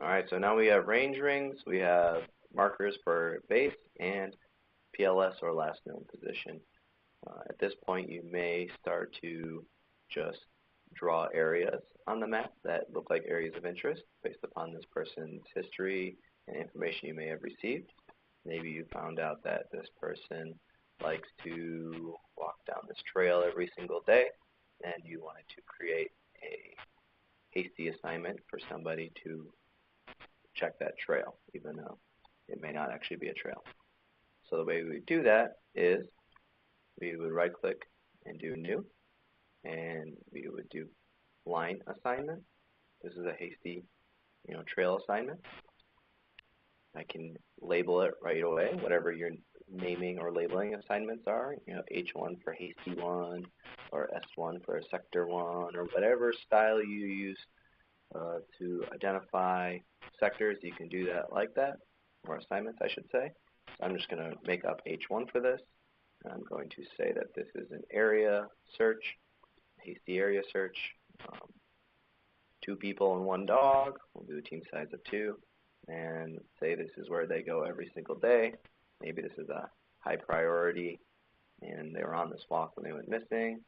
Alright, so now we have range rings, we have markers for base, and PLS or last known position. At this point you may start to just draw areas on the map that look like areas of interest based upon this person's history and information you may have received. Maybe you found out that this person likes to walk down this trail every single day, and you wanted to create a hasty assignment for somebody to check that trail, even though it may not actually be a trail. So the way we would do that is we would right click and do new, and we would do line assignment. This is a hasty, trail assignment. I can label it right away, whatever your naming or labeling assignments are, H1 for hasty 1, or S1 for sector 1, or whatever style you use to identify sectors. You can do that like that, or assignments I should say. So I'm just going to make up H1 for this. I'm going to say that this is an area search, hasty area search, 2 people and 1 dog. We'll do a team size of 2, and say this is where they go every single day. Maybe this is a high priority, and they were on this walk when they went missing,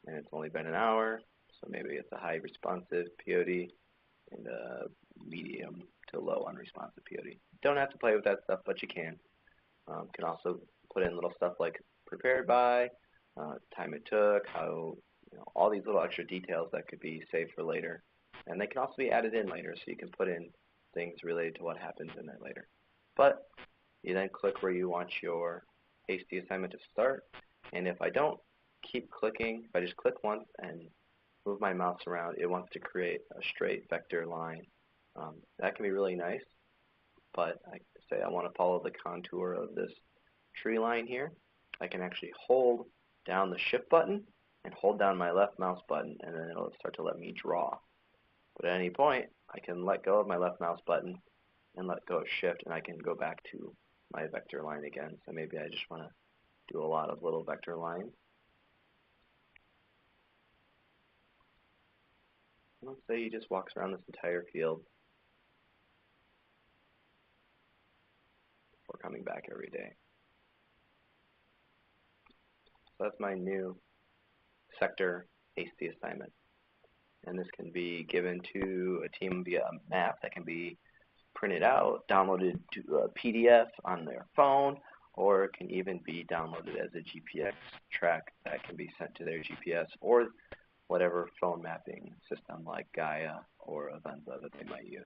and it's only been an hour, so maybe it's a high responsive POD and a medium to low unresponsive POD. Don't have to play with that stuff, but you can. Can also put in little stuff like prepared by, time it took, how, all these little extra details that could be saved for later. And they can also be added in later, so you can put in things related to what happens in there later. But you then click where you want your hasty assignment to start. And if I don't keep clicking, if I just click once and move my mouse around, it wants to create a straight vector line. That can be really nice, but I say I want to follow the contour of this tree line here. I can actually hold down the shift button and hold down my left mouse button, and then it'll start to let me draw. But at any point, I can let go of my left mouse button and let go of shift, and I can go back to my vector line again. So maybe I just want to do a lot of little vector lines. Let's say he just walks around this entire field before coming back every day. So that's my new sector hasty assignment. And this can be given to a team via a map that can be printed out, downloaded to a PDF on their phone, or it can even be downloaded as a GPS track that can be sent to their GPS or whatever phone mapping system like Gaia or Avenza that they might use.